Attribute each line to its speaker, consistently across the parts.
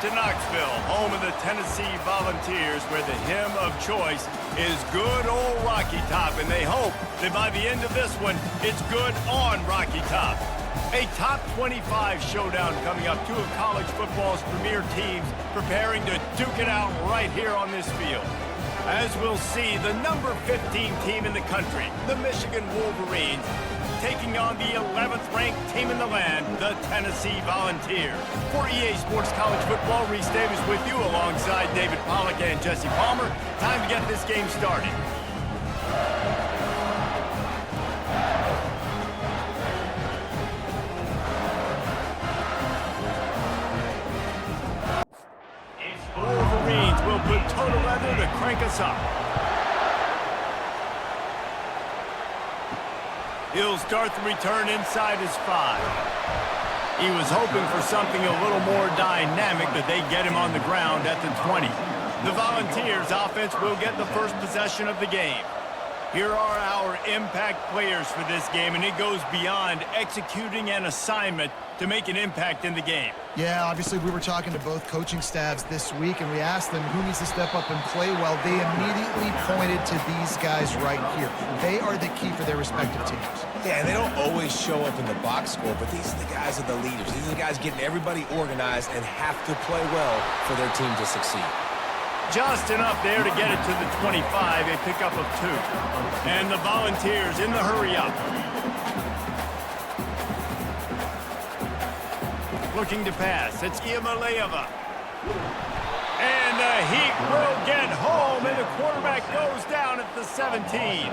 Speaker 1: to Knoxville, home of the Tennessee Volunteers, where the hymn of choice is Good Old Rocky Top, and they hope that by the end of this one, it's good on Rocky Top. A top 25 showdown coming up, two of college football's premier teams preparing to duke it out right here on this field. As we'll see, the number 15 team in the country, the Michigan Wolverines, taking on the 11th ranked team in the land, the Tennessee Volunteers. For EA Sports College Football, Reese Davis with you alongside David Pollack and Jesse Palmer. Time to get this game started. Wolverines will put total leather to crank us up. He'll start the return inside his 5. He was hoping for something a little more dynamic, but they get him on the ground at the 20. The Volunteers offense will get the first possession of the game. Here are our impact players for this game, and it goes beyond executing an assignment to make an impact in the game.
Speaker 2: Yeah, obviously we were talking to both coaching staffs this week, and we asked them who needs to step up and play well. They immediately pointed to these guys right here. They are the key for their respective teams.
Speaker 3: Yeah, and they don't always show up in the box score, but these are the guys that are the leaders. These are the guys getting everybody organized and have to play well for their team to succeed.
Speaker 1: Just enough there to get it to the 25, a pickup of 2. And the Volunteers in the hurry up. Looking to pass, it's Iamaleava. And the Heat will get home, and the quarterback goes down at the 17.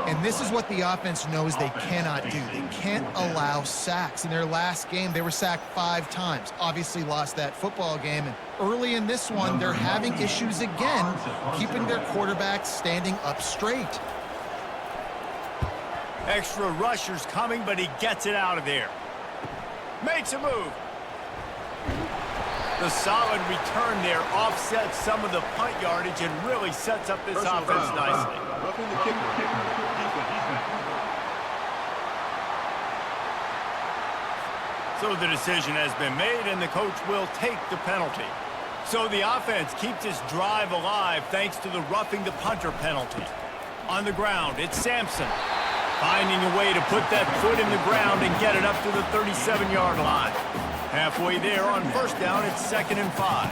Speaker 2: And this is what the offense knows they cannot do. They can't allow sacks. In their last game, they were sacked 5 times. Obviously lost that football game. And early in this one, they're having issues again, keeping their quarterback standing up straight.
Speaker 1: Extra rushers coming, but he gets it out of there. Makes a move. The solid return there offsets some of the punt yardage and really sets up this offense nicely.
Speaker 4: Roughing the kicker.
Speaker 1: So the decision has been made, and the coach will take the penalty. So the offense keeps this drive alive thanks to the roughing the punter penalty. On the ground, it's Sampson, finding a way to put that foot in the ground and get it up to the 37-yard line. Halfway there on first down, it's 2nd and 5.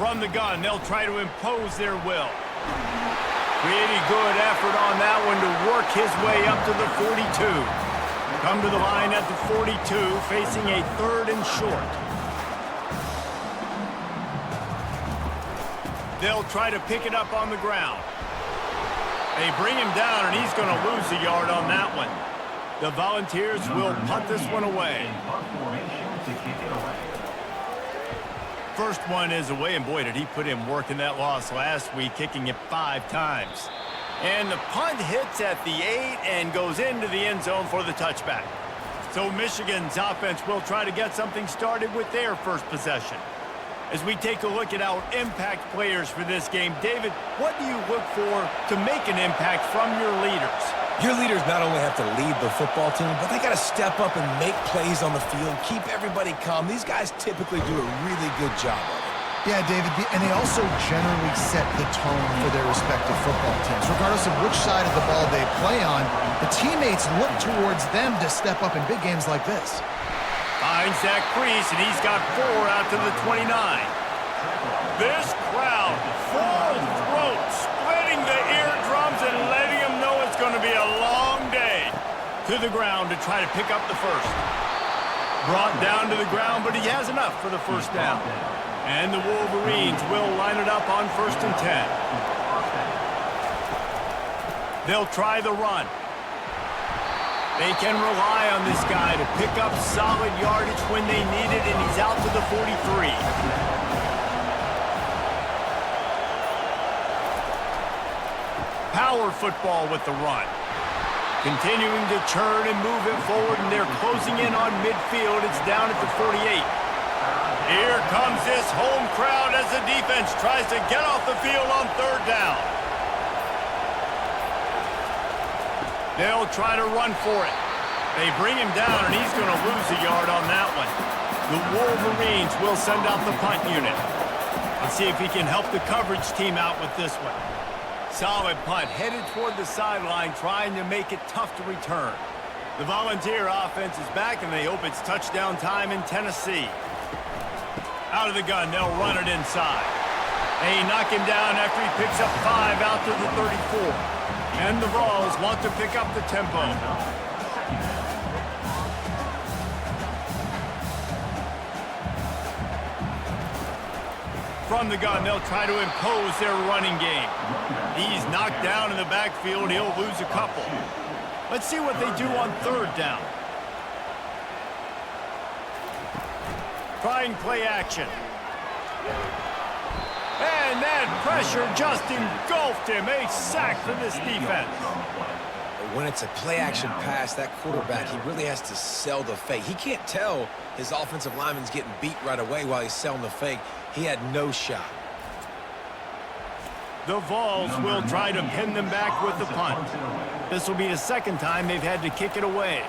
Speaker 1: From the gun, they'll try to impose their will. Pretty good effort on that one to work his way up to the 42. Come to the line at the 42, facing a 3rd and short. They'll try to pick it up on the ground. They bring him down, and he's going to lose a yard on that one. The Volunteers will punt this one away. First one is away, and boy, did he put in work in that loss last week, kicking it 5 times. And the punt hits at the 8 and goes into the end zone for the touchback. So Michigan's offense will try to get something started with their first possession. As we take a look at our impact players for this game, David, what do you look for to make an impact from your leaders?
Speaker 3: Your leaders not only have to lead the football team, but they got to step up and make plays on the field, keep everybody calm. These guys typically do a really good job of it.
Speaker 2: Yeah, David, and they also generally set the tone for their respective football teams. Regardless of which side of the ball they play on, the teammates look towards them to step up in big games like this.
Speaker 1: Finds Zach Priest, and he's got 4 out to the 29. This crowd, full throat, splitting the eardrums and letting them know it's going to be a long day. To the ground to try to pick up the first. Brought down to the ground, but he has enough for the first down. And the Wolverines will line it up on 1st and 10. They'll try the run. They can rely on this guy to pick up solid yardage when they need it, and he's out to the 43. Power football with the run. Continuing to churn and move it forward, and they're closing in on midfield. It's down at the 48. Here comes this home crowd as the defense tries to get off the field on 3rd down. They'll try to run for it. They bring him down, and he's going to lose a yard on that one. The Wolverines will send out the punt unit. Let's see if he can help the coverage team out with this one. Solid punt, headed toward the sideline, trying to make it tough to return. The Volunteer offense is back, and they hope it's touchdown time in Tennessee. Out of the gun, they'll run it inside. They knock him down after he picks up 5 out to the 34. And the Vols want to pick up the tempo. From the gun, they'll try to impose their running game. He's knocked down in the backfield. He'll lose a couple. Let's see what they do on third down. Trying play action. And that pressure just engulfed him. A sack for this defense.
Speaker 3: When it's a play-action pass, that quarterback, he really has to sell the fake. He can't tell his offensive lineman's getting beat right away while he's selling the fake. He had no shot.
Speaker 1: The Vols will try to pin them back with the punt. This will be the second time they've had to kick it away.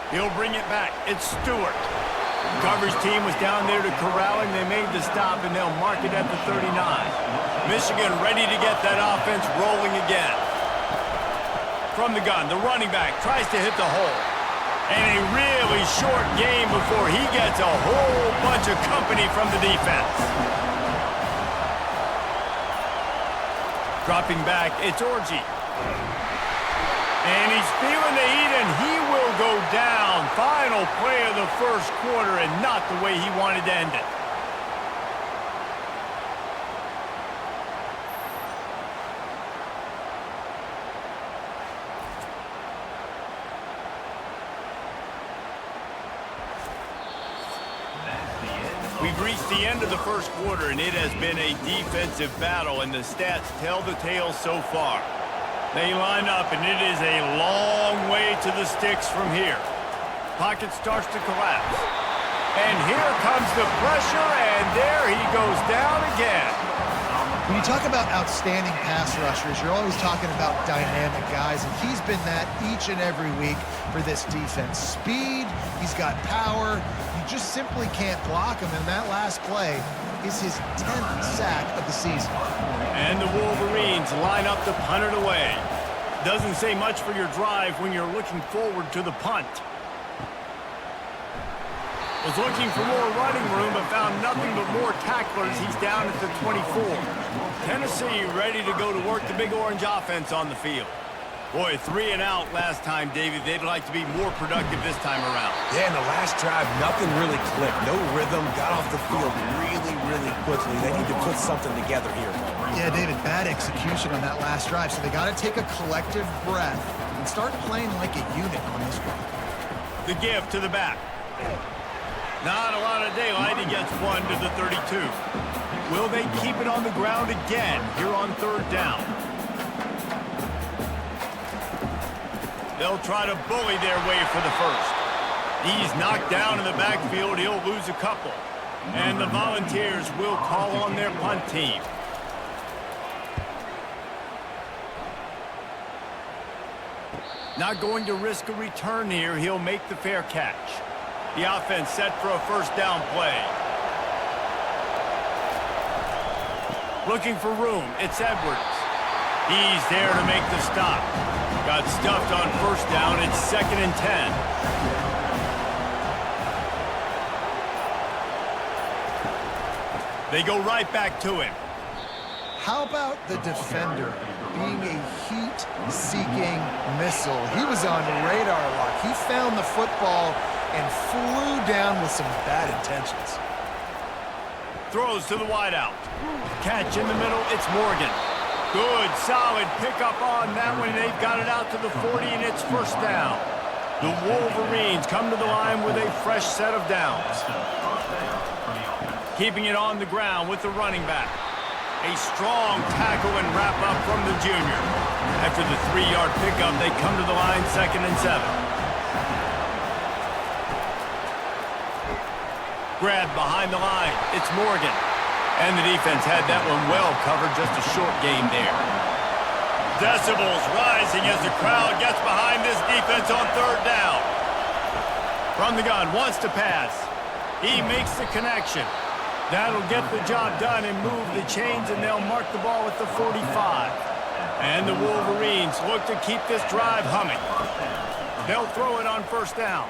Speaker 1: He'll bring it back. It's Stewart. The coverage team was down there to corral him. They made the stop, and they'll mark it at the 39. Michigan ready to get that offense rolling again. From the gun, the running back tries to hit the hole. And a really short game before he gets a whole bunch of company from the defense. Dropping back, it's Orji. And he's feeling the heat, and he will go down. Final play of the first quarter, and not the way he wanted to end it. We've reached the end of the first quarter, and it has been a defensive battle, and the stats tell the tale so far. They line up, and it is a long way to the sticks from here. Pocket starts to collapse. And here comes the pressure, and there he goes down again.
Speaker 2: When you talk about outstanding pass rushers, you're always talking about dynamic guys, and he's been that each and every week for this defense. Speed, he's got power. You just simply can't block him, and that last play is his 10th sack of the season.
Speaker 1: And the Wolverines line up to punt it away. Doesn't say much for your drive when you're looking forward to the punt. Was looking for more running room, but found nothing but more tacklers. He's down at the 24. Tennessee ready to go to work the Big Orange offense on the field. Boy, 3 and out last time, David. They'd like to be more productive this time around.
Speaker 3: Yeah, in the last drive, nothing really clicked. No rhythm, got off the field really quickly. They need to put something together here.
Speaker 2: Yeah, David, bad execution on that last drive, so they got to take a collective breath and start playing like a unit on this one.
Speaker 1: The give to the back. Not a lot of daylight. He gets 1 to the 32. Will they keep it on the ground again here on third down? They'll try to bully their way for the first. He's knocked down in the backfield. He'll lose a couple. And the Volunteers will call on their punt team. Not going to risk a return here. He'll make the fair catch. The offense set for a first down play. Looking for room. It's Edwards. He's there to make the stop. Got stuffed on first down. It's 2nd and 10. They go right back to him.
Speaker 2: How about the defender being a heat-seeking missile? He was on radar lock. He found the football and flew down with some bad intentions.
Speaker 1: Throws to the wideout. Catch in the middle. It's Morgan. Good, solid pickup on that one. They've got it out to the 40, and it's first down. The Wolverines come to the line with a fresh set of downs. Keeping it on the ground with the running back. A strong tackle and wrap up from the junior. After the 3-yard pickup, they come to the line 2nd and 7. Grab behind the line. It's Morgan. And the defense had that one well covered. Just a short game there. decibels rising as the crowd gets behind this defense on third down. From the gun, wants to pass. He makes the connection. That'll get the job done and move the chains, and they'll mark the ball at the 45. And the Wolverines look to keep this drive humming. They'll throw it on first down.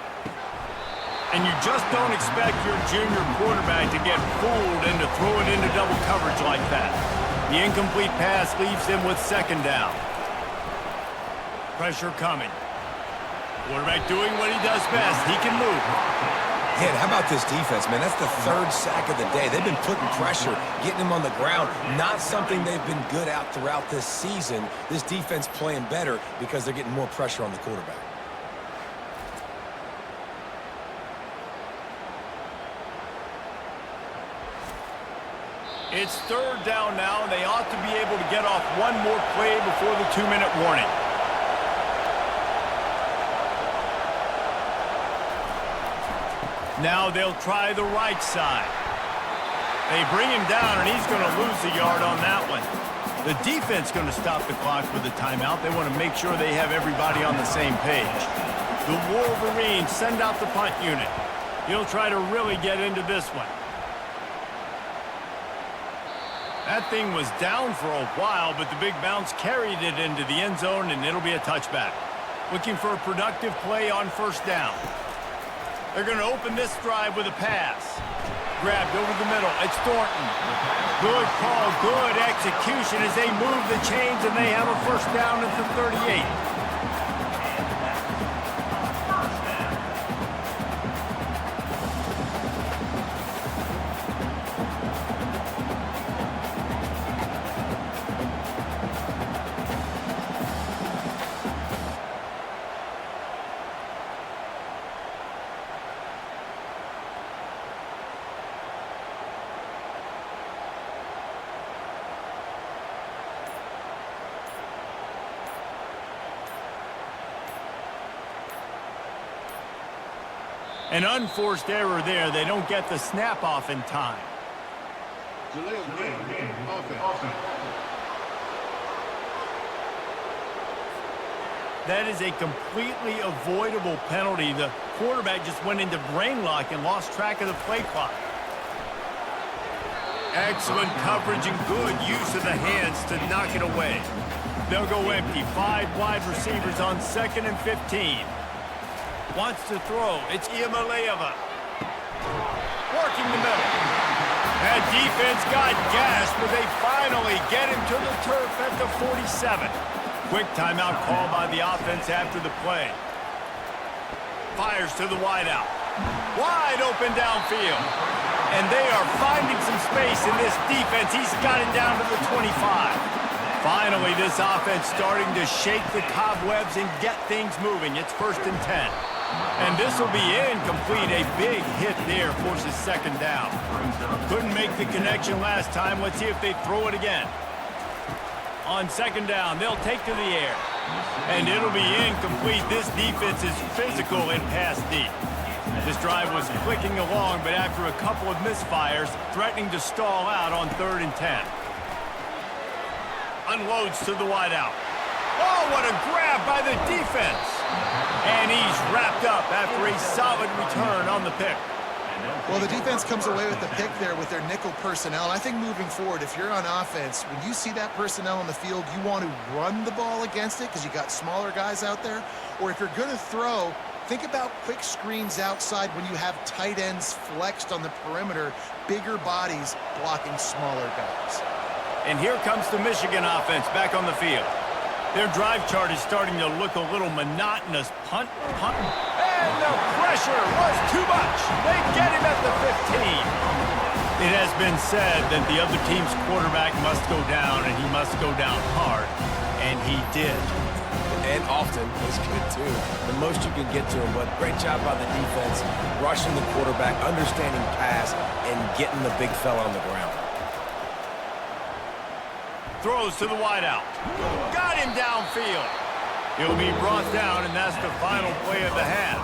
Speaker 1: And you just don't expect your junior quarterback to get fooled into throwing into double coverage like that. The incomplete pass leaves him with second down. Pressure coming. Quarterback doing what he does best. He can move.
Speaker 3: Yeah, how about this defense, man? That's the third sack of the day. They've been putting pressure, getting him on the ground. Not something they've been good at throughout this season. This defense playing better because they're getting more pressure on the quarterback.
Speaker 1: It's third down now, and they ought to be able to get off one more play before the 2-minute warning. Now they'll try the right side. They bring him down, and he's going to lose a yard on that one. The defense going to stop the clock with a timeout. They want to make sure they have everybody on the same page. The Wolverines send out the punt unit. He'll try to really get into this one. That thing was down for a while, but the big bounce carried it into the end zone, and it'll be a touchback. Looking for a productive play on first down. They're going to open this drive with a pass. Grabbed over the middle. It's Thornton. Good call, good execution as they move the chains, and they have a first down at the 38. An unforced error there. They don't get the snap off in time. That is a completely avoidable penalty. The quarterback just went into brain lock and lost track of the play clock. Excellent coverage and good use of the hands to knock it away. They'll go empty. 5 wide receivers on 2nd and 15. Wants to throw. It's Iamaleava. Working the middle. That defense got gashed, but they finally get him to the turf at the 47. Quick timeout call by the offense after the play. Fires to the wideout. Wide open downfield. And they are finding some space in this defense. He's got it down to the 25. Finally, this offense starting to shake the cobwebs and get things moving. It's 1st and 10. And this will be incomplete. A big hit there forces second down. Couldn't make the connection last time. Let's see if they throw it again. On second down, they'll take to the air. And it'll be incomplete. This defense is physical and pass deep. This drive was clicking along, but after a couple of misfires, threatening to stall out on 3rd and 10. Unloads to the wideout. Oh, what a grab by the defense. And he's wrapped up after a solid return on the pick.
Speaker 2: Well, the defense comes away with the pick there with their nickel personnel. I think moving forward, if you're on offense, when you see that personnel on the field, you want to run the ball against it because you got smaller guys out there. Or if you're going to throw, think about quick screens outside when you have tight ends flexed on the perimeter, bigger bodies blocking smaller guys.
Speaker 1: And here comes the Michigan offense back on the field. Their drive chart is starting to look a little monotonous. Punt. And the pressure was too much. They get him at the 15. It has been said that the other team's quarterback must go down, and he must go down hard. And he did.
Speaker 3: And often is good, too. The most you can get to him, but great job by the defense, rushing the quarterback, understanding pass, and getting the big fella on the ground.
Speaker 1: Throws to the wideout. Got him downfield. He'll be brought down, and that's the final play of the half.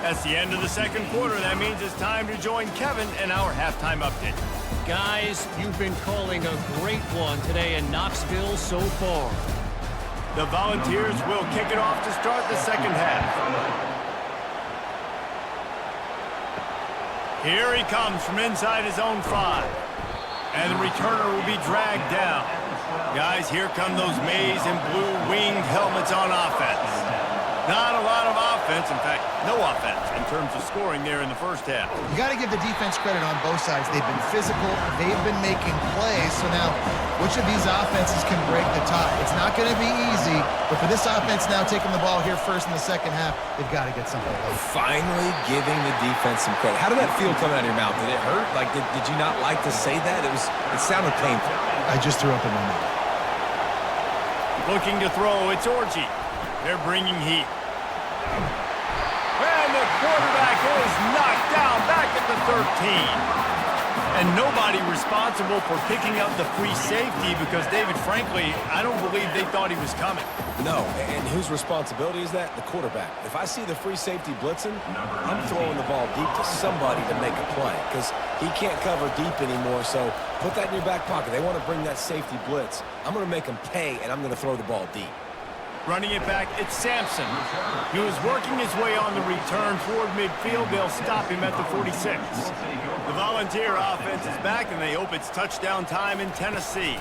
Speaker 1: That's the end of the second quarter. That means it's time to join Kevin in our halftime update.
Speaker 4: Guys, you've been calling a great one today in Knoxville so far.
Speaker 1: The Volunteers will kick it off to start the second half. Here he comes from inside his own 5. And the returner will be dragged down. Guys, here come those maize and blue winged helmets on offense. Not a lot of offense, in fact, no offense in terms of scoring there in the first half.
Speaker 2: You got to give the defense credit on both sides. They've been physical. They've been making plays. So now, which of these offenses can break the tie? It's not going to be easy, but for this offense now taking the ball here first in the second half, they've got to get something late.
Speaker 3: Finally giving the defense some credit. How did that feel coming out of your mouth? Did it hurt? Like, did you not like to say that? It sounded painful.
Speaker 2: I just threw up in my mouth.
Speaker 1: Looking to throw, it's Orji. They're bringing heat. And the quarterback is knocked down back at the 13. And nobody responsible for picking up the free safety because, David, frankly, I don't believe they thought he was coming.
Speaker 3: No, and whose responsibility is that? The quarterback. If I see the free safety blitzing, I'm throwing the ball deep to somebody to make a play because he can't cover deep anymore, so put that in your back pocket. They want to bring that safety blitz. I'm going to make them pay, and I'm going to throw the ball deep.
Speaker 1: Running it back, it's Sampson. He was working his way on the return toward midfield. They'll stop him at the 46. The Volunteer offense is back, and they hope it's touchdown time in Tennessee.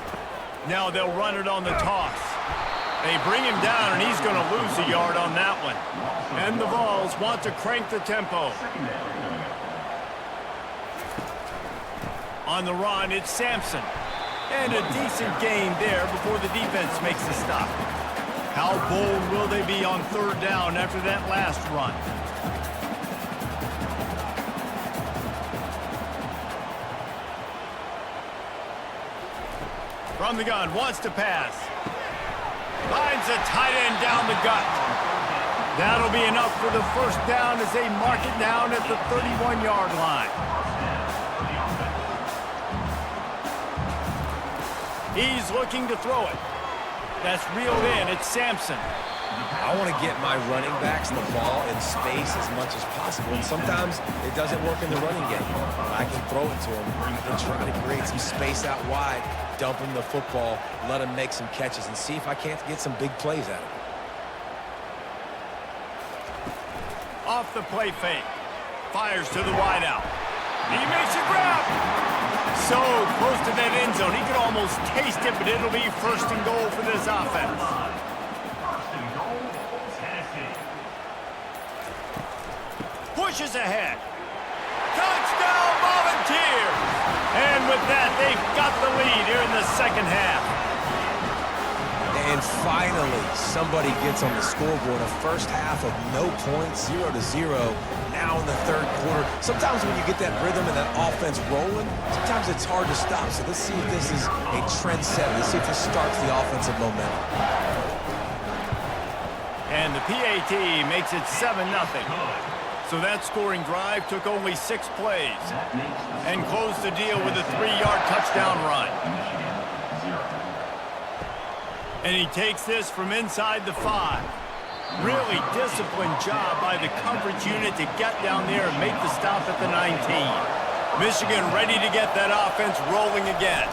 Speaker 1: Now they'll run it on the toss. They bring him down, and he's going to lose a yard on that one. And the Vols want to crank the tempo. On the run, it's Sampson. And a decent gain there before the defense makes the stop. How bold will they be on third down after that last run? From the gun, wants to pass. Finds a tight end down the gut. That'll be enough for the first down as they mark it down at the 31-yard line. He's looking to throw it. That's reeled in. It's Sampson.
Speaker 3: I want to get my running backs the ball in space as much as possible, and sometimes it doesn't work in the running game. I can throw it to him. I can try to create some space out wide, dump him the football, let him make some catches, and see if I can't get some big plays out of him.
Speaker 1: Off the play fake. Fires to the wideout. He makes a grab. So close to that end zone. He could almost taste it, but it'll be first and goal for this offense. Pushes ahead. Touchdown Volunteers! And with that, they've got the lead here in the second half.
Speaker 3: And finally, somebody gets on the scoreboard. A first half of no points, 0-0. Now in the third quarter. Sometimes when you get that rhythm and that offense rolling, sometimes it's hard to stop. So let's see if this is a trend set. Let's see if this starts the offensive momentum.
Speaker 1: And the PAT makes it 7-0. So that scoring drive took only 6 plays and closed the deal with a 3-yard touchdown run. And he takes this from inside the 5. Really disciplined job by the coverage unit to get down there and make the stop at the 19. Michigan ready to get that offense rolling again.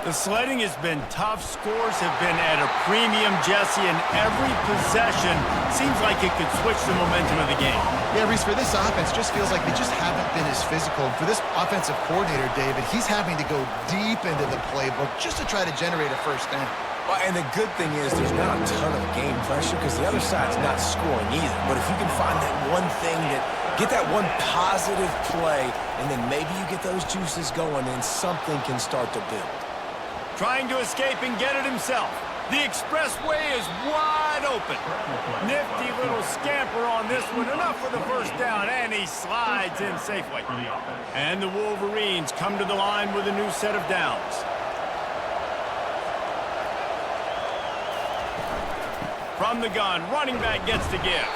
Speaker 1: The sledding has been tough. Scores have been at a premium, Jesse, and every possession seems like it could switch the momentum of the game.
Speaker 2: Yeah, Reese, for this offense, just feels like they just haven't been as physical. For this offensive coordinator, David, he's having to go deep into the playbook just to try to generate a first down.
Speaker 3: Well, and the good thing is there's not a ton of game pressure because the other side's not scoring either. But if you can find that one thing get that one positive play, and then maybe you get those juices going and something can start to build.
Speaker 1: Trying to escape and get it himself. The expressway is wide open. Nifty little scamper on this one. Enough for the first down, and he slides in safely. And the Wolverines come to the line with a new set of downs. From the gun, running back gets to give.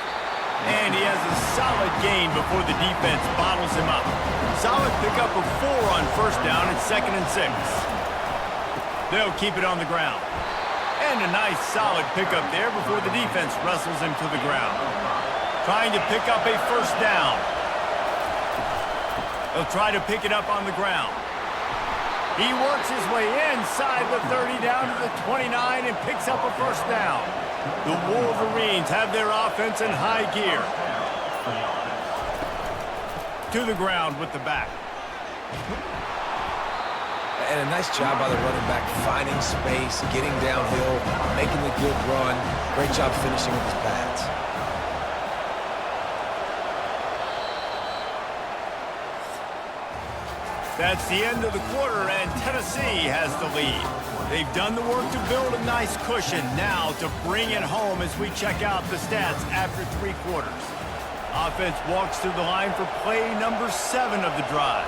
Speaker 1: And he has a solid gain before the defense bottles him up. Solid pickup of 4 on first down and 2nd and 6. They'll keep it on the ground. And a nice solid pickup there before the defense wrestles him to the ground. Trying to pick up a first down. They'll try to pick it up on the ground. He works his way inside the 30 down to the 29 and picks up a first down. The Wolverines have their offense in high gear. To the ground with the back.
Speaker 3: And a nice job by the running back, finding space, getting downhill, making a good run. Great job finishing with his pads.
Speaker 1: That's the end of the quarter, and Tennessee has the lead. They've done the work to build a nice cushion. Now to bring it home as we check out the stats after 3 quarters. Offense walks through the line for play number 7 of the drive.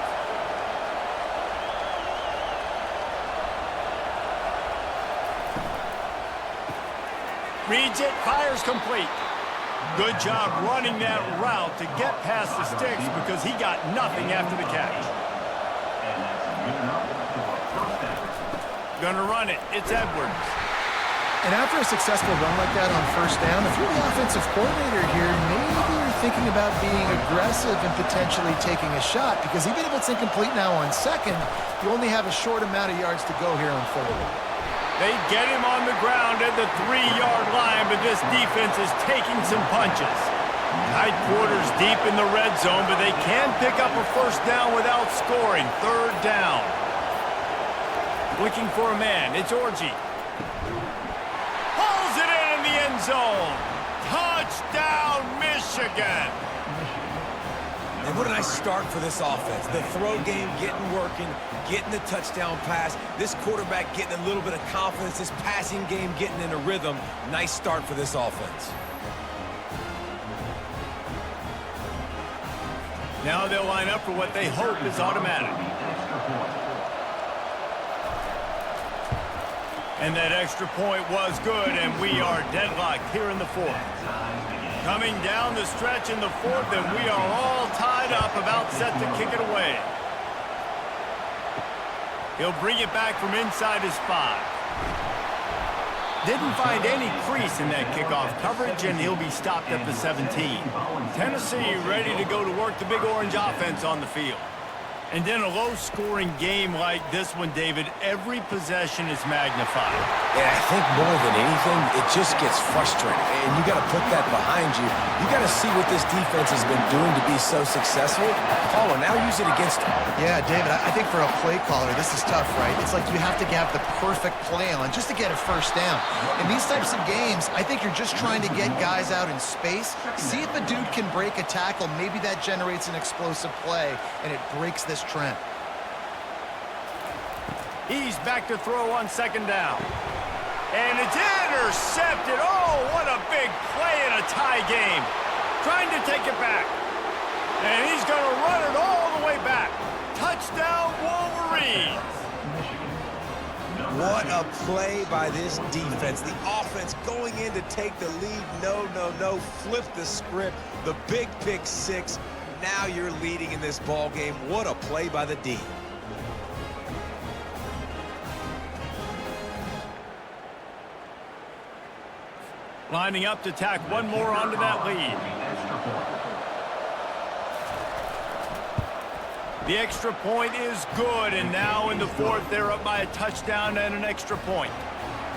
Speaker 1: Reads it, fires complete. Good job running that route to get past the sticks because he got nothing after the catch. Gonna run it. It's Edwards.
Speaker 2: And after a successful run like that on first down, if you're the offensive coordinator here, maybe you're thinking about being aggressive and potentially taking a shot, because even if it's incomplete now on second, you only have a short amount of yards to go here on forward.
Speaker 1: They get him on the ground at the 3-yard line, but this defense is taking some punches. Tight quarters deep in the red zone, but they can pick up a first down without scoring. 3rd down. Looking for a man. It's Orji. Pulls it in the end zone. Touchdown, Michigan.
Speaker 3: And what a nice start for this offense. The throw game getting working, getting the touchdown pass. This quarterback getting a little bit of confidence. This passing game getting in a rhythm. Nice start for this offense.
Speaker 1: Now they'll line up for what they hope is automatic. And that extra point was good, and we are deadlocked here in the 4th. Coming down the stretch in the 4th, and we are all tied up, about set to kick it away. He'll bring it back from inside his 5. Didn't find any crease in that kickoff coverage, and he'll be stopped at the 17. Tennessee ready to go to work the Big Orange offense on the field. And in a low-scoring game like this one, David, every possession is magnified.
Speaker 3: And I think more than anything, it just gets frustrating. And you got to put that behind you. You got to see what this defense has been doing to be so successful. Caller, now use it against them.
Speaker 2: Yeah, David, I think for a play caller, this is tough, right? It's like you have to have the perfect play on just to get a first down. In these types of games, I think you're just trying to get guys out in space, see if a dude can break a tackle. Maybe that generates an explosive play, and it breaks this trend.
Speaker 1: He's back to throw on 2nd down. And it's intercepted. Oh, what a big play in a tie game. Trying to take it back. And he's going to run it all the way back. Touchdown, Wolverines.
Speaker 3: What a play by this defense. The offense going in to take the lead. No. Flip the script. The big pick 6. Now you're leading in this ball game. What a play by the D.
Speaker 1: Lining up to tack one more onto that lead. The extra point is good, and now in the 4th, they're up by a touchdown and an extra point.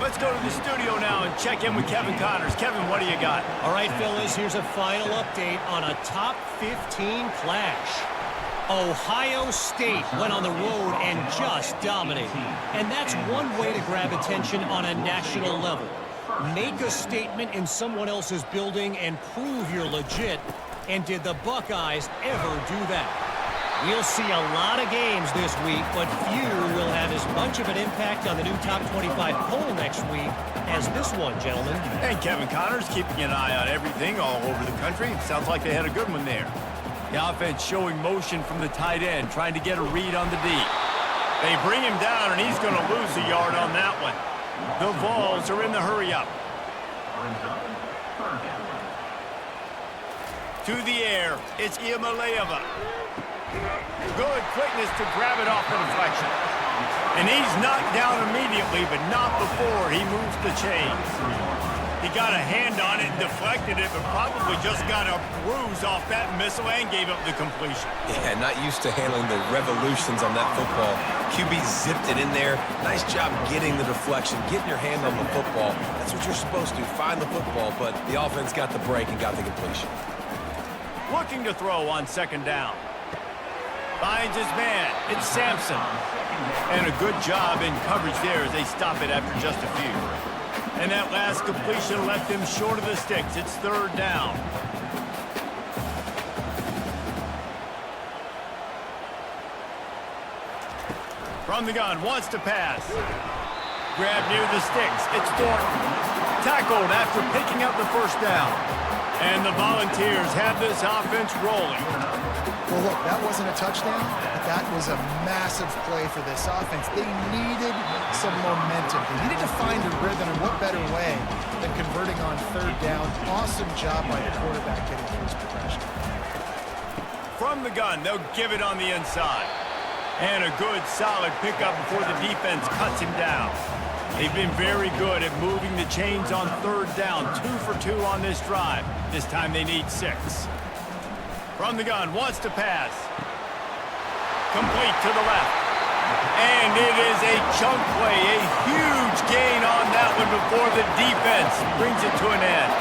Speaker 1: Let's go to the studio now and check in with Kevin Connors. Kevin, what do you got?
Speaker 4: All right, fellas, here's a final update on a top 15 clash. Ohio State went on the road and just dominated. And that's one way to grab attention on a national level. Make a statement in someone else's building and prove you're legit. And did the Buckeyes ever do that? We'll see a lot of games this week, but few will have as much of an impact on the new top 25 poll next week as this one, gentlemen.
Speaker 1: And Kevin Connors keeping an eye on everything all over the country. Sounds like they had a good one there. The offense showing motion from the tight end, trying to get a read on the D. They bring him down, and he's going to lose a yard on that one. The Vols are in the hurry-up. To the air, it's Iamaleava. Good quickness to grab it off the deflection. And he's knocked down immediately, but not before he moves the chains. He got a hand on it and deflected it, but probably just got a bruise off that missile and gave up the completion.
Speaker 3: Yeah, not used to handling the revolutions on that football. QB zipped it in there. Nice job getting the deflection, getting your hand on the football. That's what you're supposed to, find the football, but the offense got the break and got the completion.
Speaker 1: Looking to throw on second down. Finds his man. It's Sampson. And a good job in coverage there as they stop it after just a few. And that last completion left him short of the sticks. It's third down. From the gun, wants to pass. Grab near the sticks. It's Thornton. Tackled after picking up the first down. And the Volunteers have this offense rolling.
Speaker 2: Well, look, that wasn't a touchdown, but that was a massive play for this offense. They needed some momentum. They needed to find a rhythm, and what better way than converting on third down. Awesome job by the quarterback getting first progression.
Speaker 1: From the gun, they'll give it on the inside. And a good, solid pickup before the defense cuts him down. They've been very good at moving the chains on third down. 2 for 2 on this drive. This time they need 6. From the gun, wants to pass. Complete to the left. And it is a chunk play, a huge gain on that one before the defense brings it to an end.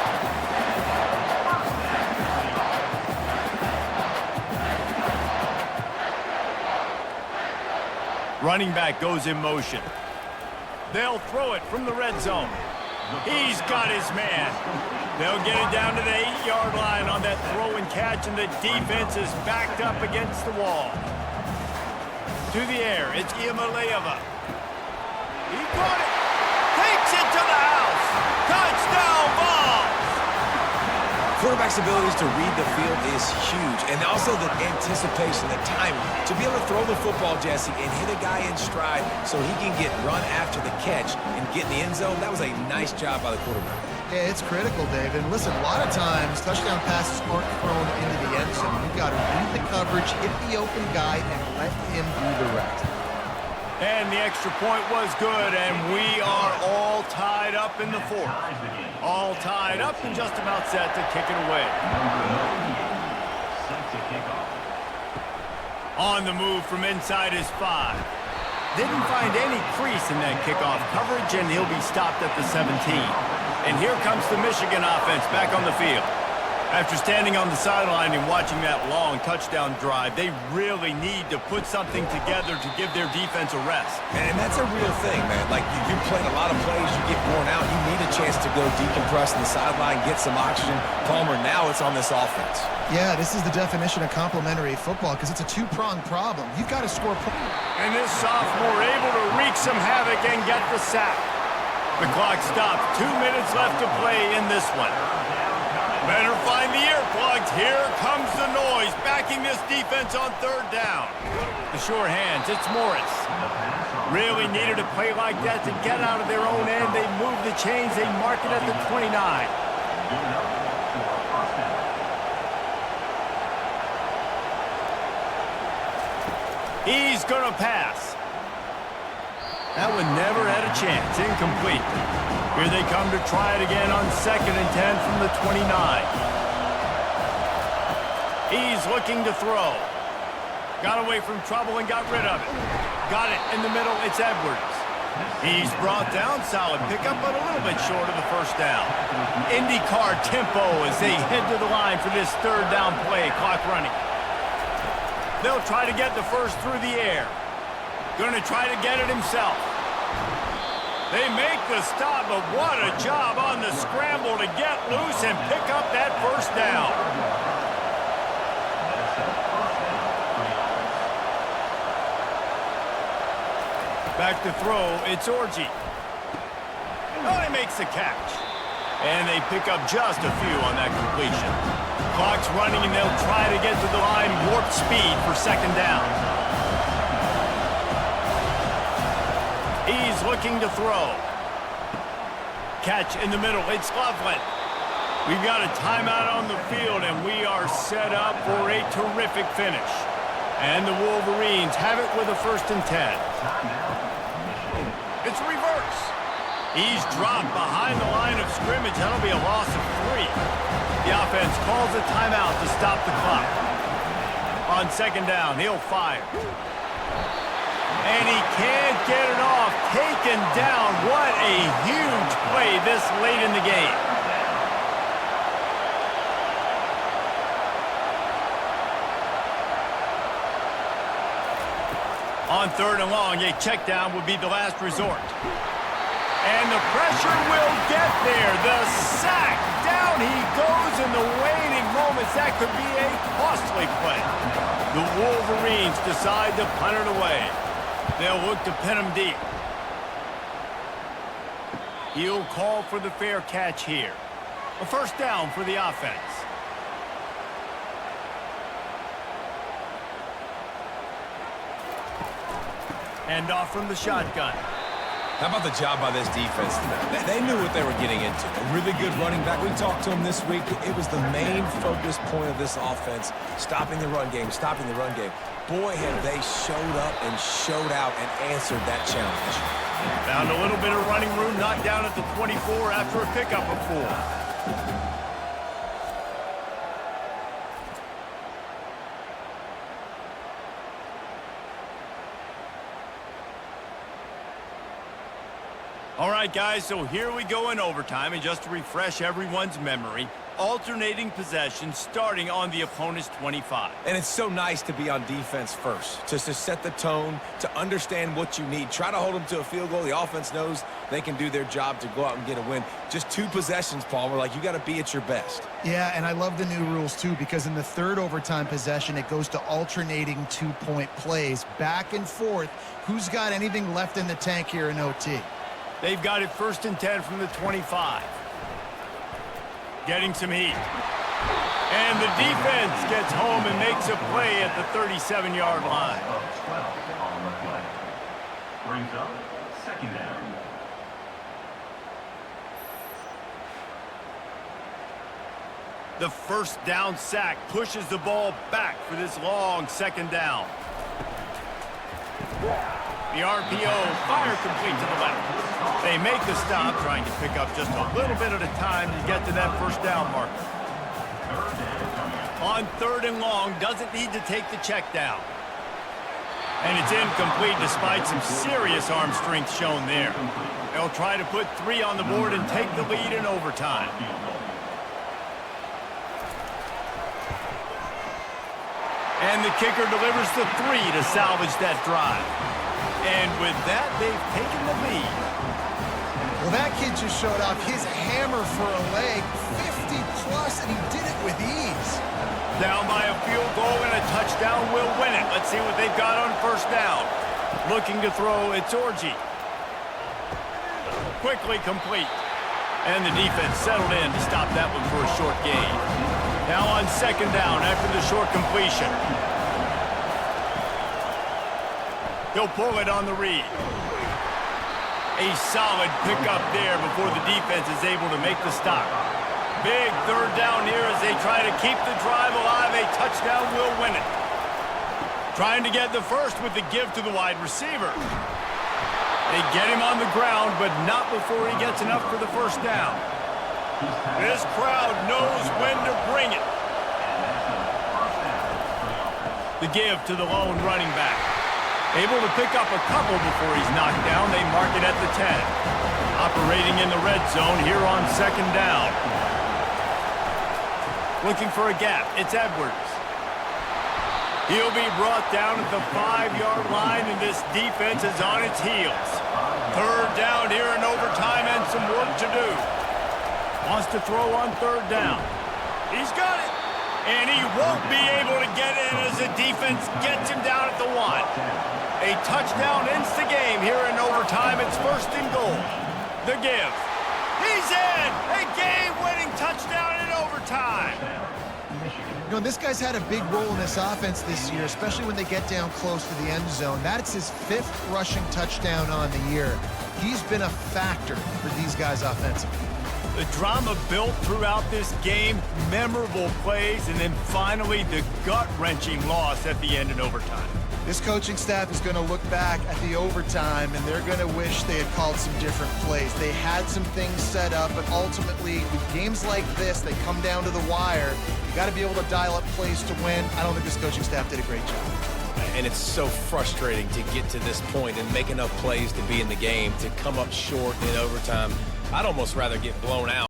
Speaker 1: Running back goes in motion. They'll throw it from the red zone. He's got his man. They'll get it down to the 8-yard line on that throw and catch, and the defense is backed up against the wall. To the air, it's Iamaleava. He caught it. Takes it to the house. Touchdown ball.
Speaker 3: Quarterback's abilities to read the field is huge, and also the anticipation, the timing. To be able to throw the football, Jesse, and hit a guy in stride so he can get run after the catch and get in the end zone, that was a nice job by the quarterback.
Speaker 2: Yeah, it's critical, David. And listen, a lot of times, touchdown passes aren't thrown into the end zone. You've got to read the coverage, hit the open guy, and let him do the rest.
Speaker 1: And the extra point was good, and we are all tied up in the fourth. All tied up and just about set to kick it away. On the move from inside his 5. Didn't find any crease in that kickoff coverage, and he'll be stopped at the 17. And here comes the Michigan offense back on the field. After standing on the sideline and watching that long touchdown drive, they really need to put something together to give their defense a rest.
Speaker 3: And that's a real thing, man. Like, you played a lot of plays, you get worn out, you need a chance to go decompress on the sideline, get some oxygen. Palmer, now it's on this offense.
Speaker 2: Yeah, this is the definition of complementary football because it's a two-pronged problem. You've got to score points.
Speaker 1: And this sophomore able to wreak some havoc and get the sack. The clock stops. 2 minutes left to play in this one. Better find the earplugs. Here comes the noise, backing this defense on third down. The sure hands, it's Morris. Really needed a play like that to get out of their own end. They move the chains, they mark it at the 29. He's gonna pass. That one never had a chance. Incomplete. Here they come to try it again on 2nd and 10 from the 29. He's looking to throw. Got away from trouble and got rid of it. Got it in the middle. It's Edwards. He's brought down. Solid pickup, but a little bit short of the first down. IndyCar tempo as they head to the line for this third down play. Clock running. They'll try to get the first through the air. Going to try to get it himself. They make the stop, but what a job on the scramble to get loose and pick up that first down. Back to throw, it's Orji. Oh, he makes the catch. And they pick up just a few on that completion. Clock's running, and they'll try to get to the line warp speed for second down. He's looking to throw. Catch in the middle. It's Loveland. We've got a timeout on the field, and we are set up for a terrific finish. And the Wolverines have it with a 1st and 10. It's reverse. He's dropped behind the line of scrimmage. That'll be a loss of 3. The offense calls a timeout to stop the clock. On second down, he'll fire. And he can't get it off. Taken down. What a huge play this late in the game. On third and long, a check down would be the last resort. And the pressure will get there. The sack. Down he goes in the waning moments. That could be a costly play. The Wolverines decide to punt it away. They'll look to pin him deep. He'll call for the fair catch here. A first down for the offense. Hand off from the shotgun.
Speaker 3: How about the job by this defense tonight? They knew what they were getting into. A really good running back. We talked to him this week. It was the main focus point of this offense, stopping the run game, stopping the run game. Boy, have they showed up and showed out and answered that challenge.
Speaker 1: Found a little bit of running room, knocked down at the 24 after a pickup of 4. All right, guys, so here we go in overtime, and just to refresh everyone's memory, alternating possession starting on the opponent's 25.
Speaker 3: And it's so nice to be on defense first, just to set the tone, to understand what you need. Try to hold them to a field goal. The offense knows they can do their job to go out and get a win. Just 2 possessions, Paul. We're like, you got to be at your best.
Speaker 2: Yeah, and I love the new rules, too, because in the third overtime possession, it goes to alternating 2-point plays, back and forth. Who's got anything left in the tank here in OT?
Speaker 1: They've got it 1st and 10 from the 25. Getting some heat. And the defense gets home and makes a play at the 37-yard line.
Speaker 5: 12 on the play. Brings up second down.
Speaker 1: The first down sack pushes the ball back for this long second down. The RPO, fire complete to the left. They make the stop, trying to pick up just a little bit at a time to get to that first down marker. On third and long, doesn't need to take the check down. And it's incomplete despite some serious arm strength shown there. They'll try to put 3 on the board and take the lead in overtime. And the kicker delivers the 3 to salvage that drive. And with that, they've taken the lead.
Speaker 2: Well, that kid just showed off his hammer for a leg, 50-plus, and he did it with ease.
Speaker 1: Down by a field goal and a touchdown will win it. Let's see what they've got on first down. Looking to throw, it's Orji. Quickly complete. And the defense settled in to stop that one for a short gain. Now on second down after the short completion. He'll pull it on the read. A solid pickup there before the defense is able to make the stop. Big third down here as they try to keep the drive alive. A touchdown will win it. Trying to get the first with the give to the wide receiver. They get him on the ground, but not before he gets enough for the first down. This crowd knows when to bring it. The give to the lone running back. Able to pick up a couple before he's knocked down. They mark it at the 10. Operating in the red zone here on second down. Looking for a gap. It's Edwards. He'll be brought down at the 5-yard line, and this defense is on its heels. Third down here in overtime and some work to do. Wants to throw on third down. He's got it. And he won't be able to get in as the defense gets him down at the 1. A touchdown ends the game here in overtime. It's first and goal. The give. He's in! A game-winning touchdown in overtime.
Speaker 2: You know, this guy's had a big role in this offense this year, especially when they get down close to the end zone. That's his 5th rushing touchdown on the year. He's been a factor for these guys offensively.
Speaker 1: The drama built throughout this game, memorable plays, and then finally the gut-wrenching loss at the end in overtime.
Speaker 2: This coaching staff is going to look back at the overtime, and they're going to wish they had called some different plays. They had some things set up, but ultimately, with games like this, they come down to the wire. You got to be able to dial up plays to win. I don't think this coaching staff did a great job.
Speaker 3: And it's so frustrating to get to this point and make enough plays to be in the game, to come up short in overtime. I'd almost rather get blown out.